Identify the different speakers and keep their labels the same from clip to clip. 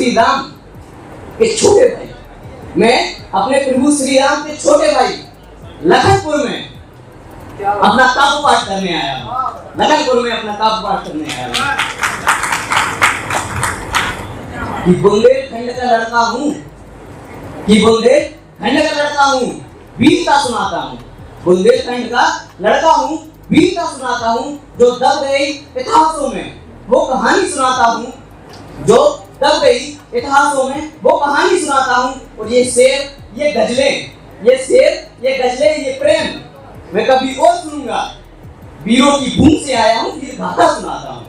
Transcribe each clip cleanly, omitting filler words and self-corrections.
Speaker 1: श्री राम के छोटे भाई, मैं अपने प्रभु श्री राम के छोटे भाई लखनपुर में अपना काव्य पाठ करने आया हूँ। लखनपुर में अपना काव्य पाठ करने आया हूँ कि बुंदेलखंड का लड़का हूँ, कि बुंदेलखंड का लड़का हूँ, वीरता सुनाता हूँ। बुंदेलखंड का लड़का हूँ, वीरता सुनाता हूँ। जो दब गई इतिहासों में वो कहानी सुनाता हूँ, जो दब गई इतिहासों में वो कहानी सुनाता हूँ। और ये शेर, ये गजलें, ये शेर, ये गजलें, ये प्रेम मैं कभी और सुनूंगा। वीरों की भूमि से आया हूँ, वीर गाथा सुनाता हूँ।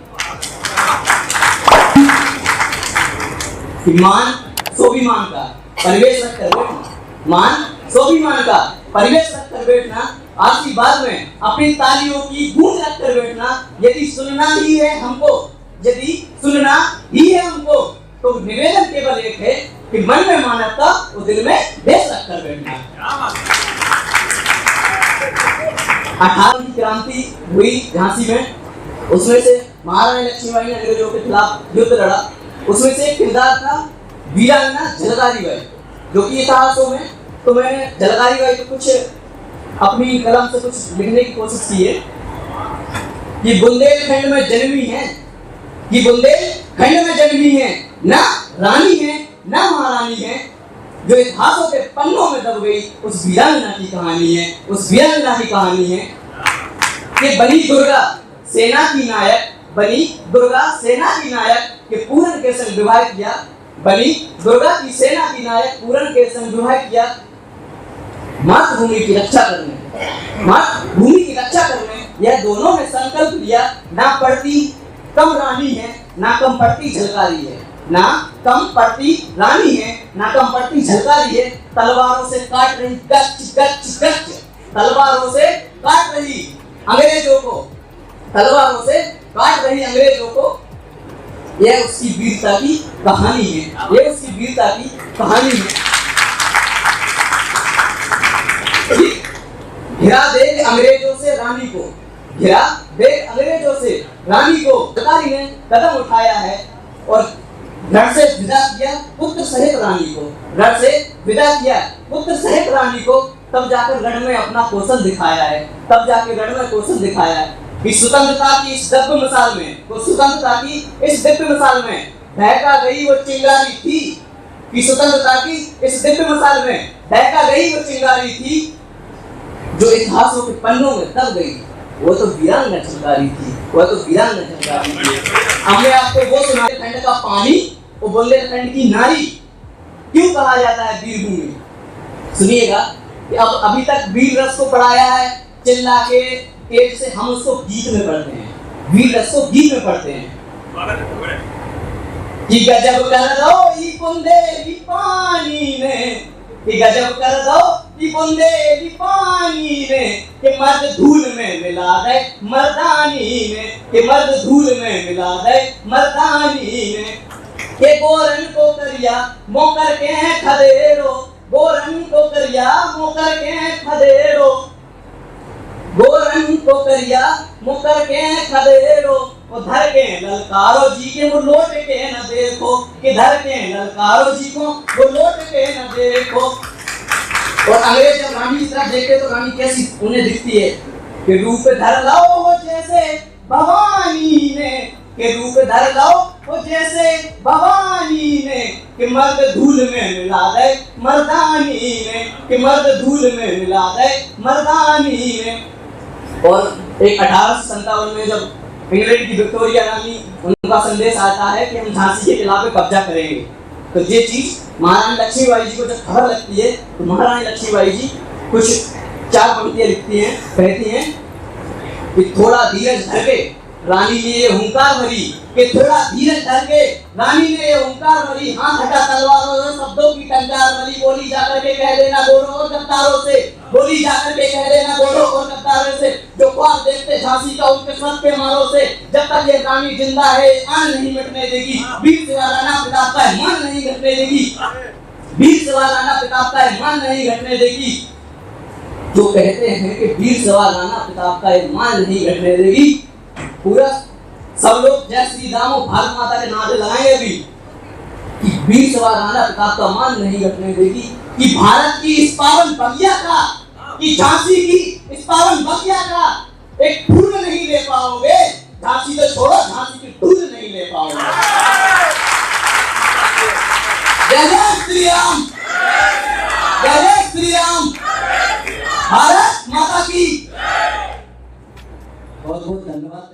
Speaker 1: मान स्वाभिमान का परिवेश रखकर बैठना, मान स्वाभिमान का परिवेश रखकर बैठना, आशीर्वाद में अपनी तालियों की गूंज रखकर बैठना। यदि सुनना ही है हमको, यदि सुनना ही है हमको, तो निवेदन केवल एक है कि मन में मानवता और दिल में देश रखकर बैठना। 18वीं क्रांति हुई झांसी में, उसमें से महारानी लक्ष्मीबाई ने अंग्रेजों के खिलाफ युद्ध लड़ा। उसमें से एक किरदार था वीरांगना झलकारी बाई, जो कि इतिहासों में, तो मैंने झलकारी बाई को कुछ अपनी कलम से कुछ लिखने की कोशिश की है कि बुंदेलखंड में जन्मी है, कि बुंदेलखंड में जन्मी है, ना रानी है ना महारानी है, जो इतिहासों के पन्नों में दब गई उस वीरांगना की कहानी है, उस वीरांगना की कहानी है कि बनी दुर्गा सेना की नायक, बनी दुर्गा सेना की नायक के पूरन के संग विवाह किया, बनी दुर्गा की सेना की नायक पूरन के संग विवाह किया। मातृभूमि की रक्षा करने, मातृभूमि की रक्षा करने, यह दोनों ने संकल्प लिया। ना पड़ती कम रानी है, ना कम पड़ती झलकारी है, ना कम पड़ती रानी है, ना कम पड़ती झलकारी है। तलवारों से काट रही गच गच गच, तलवारों से काट रही अंग्रेजों को, तलवारों से काट रही अंग्रेजों को। यह उसकी वीरता की कहानी है, यह उसकी वीरता की कहानी है। घिरा देख अंग्रेजों से रानी को, घिरा देख अंग्रेजों से रानी को, झलकारी ने कदम उठाया है और घर से विदा किया पुत्र सहित रानी को, घर से विदा किया पुत्र सहित रानी को। तब जाकर रण में अपना कौशल दिखाया है, तब जाकर रण में कौशल दिखाया है कि स्वतंत्रता की इस दिव्य मिसाल में, तो स्वतंत्रता की इस दिव्य मिसाल में बहका गई वो चिंगारी थी, कि स्वतंत्रता की इस दिव्य मिसाल में बहका गई वो चिंगारी थी, जो इतिहासों के पन्नों में दब गई। वो तो वीरांगना झलकारी थी, वो तो वीरांगना झलकारी थी। हमने आपको वो सुना, खंड का पानी और बुंदेलखंड की नारी क्यों कहा जाता है वीरभूमि। सुनिएगा कि अब अभी तक वीर रस को पढ़ाया है चिल्ला के तेज से, हम उसको गीत में पढ़ते हैं, वीर रस को गीत में पढ़ते हैं कि गजब कर दो ई बुंदेली पानी में, कि गजब कर दो ई बुंदेली पानी में, कि मर्द धूल में मिला दे मर्दानी में, कि मर्द धूल में मिला दे मर्दानी में। के गोरन को करिया मोकर के खदेरो, गोरन को करिया मोकर के खदेरो, गोरन को करिया मुकर के खदेरो। वो धर के ललकारो जी के वो लौट के न देखो, कि धर के ललकारो जी को वो लौट के न देखो। और अंग्रेज जब रानी की तरफ देखते तो रानी कैसी उन्हें दिखती है कि रूप धर लाओ वो जैसे भवानी ने, के रूप धर लाओ वो जैसे भवानी ने, कि मर्द धूल में मिला दे मर्दानी ने, कि मर्द धूल में मिला दे मर्दानी ने। और एक 1857 में जब इंग्लैंड की विक्टोरिया रानी, उनका संदेश आता है कि हम झांसी के किला पे कब्जा करेंगे, तो ये चीज महारानी लक्ष्मीबाई जी को जब खबर लगती है तो महारानी लक्ष्मीबाई जी कुछ 4 पंक्तियां लिखती हैं, कहती हैं कि थोड़ा धीरज धर के रानी ने ये हुंकार भरी, कि थोड़ा धीरज धर के रानी ने ये हुंकार भरी। हाथ हटा तलवारों से शब्दों की टंकार भरी, बोली जाकर के कह देना गोरों और गद्दारों से, बोली जाकर के कह देना गोरों और गद्दारों से, जो ख्वाब देखते झांसी का उनके सर पे मारो से। जब तक ये रानी जिंदा है आन नहीं मिटने देगी, वीर सिवा राणा प्रताप का मान नहीं घटने देगी, वीर सिवा राणा प्रताप का मान नहीं घटने देगी। जो कहते हैं कि वीर सिवा राणा प्रताप का मान नहीं घटने देगी, पूरा सब लोग जय श्री राम और भारत माता के नारे लगाएंगे। अभी कि वीर सवा राणा प्रताप का मान नहीं घटने देगी, कि भारत की इस पावन बगिया का, कि झांसी की इस पावन बगिया का एक फूल नहीं ले पाओगे। झांसी तो छोड़ो, झांसी की धूल नहीं ले पाओगे। जय जय श्री राम, जय जय श्री राम, भारत माता की। बहुत बहुत धन्यवाद।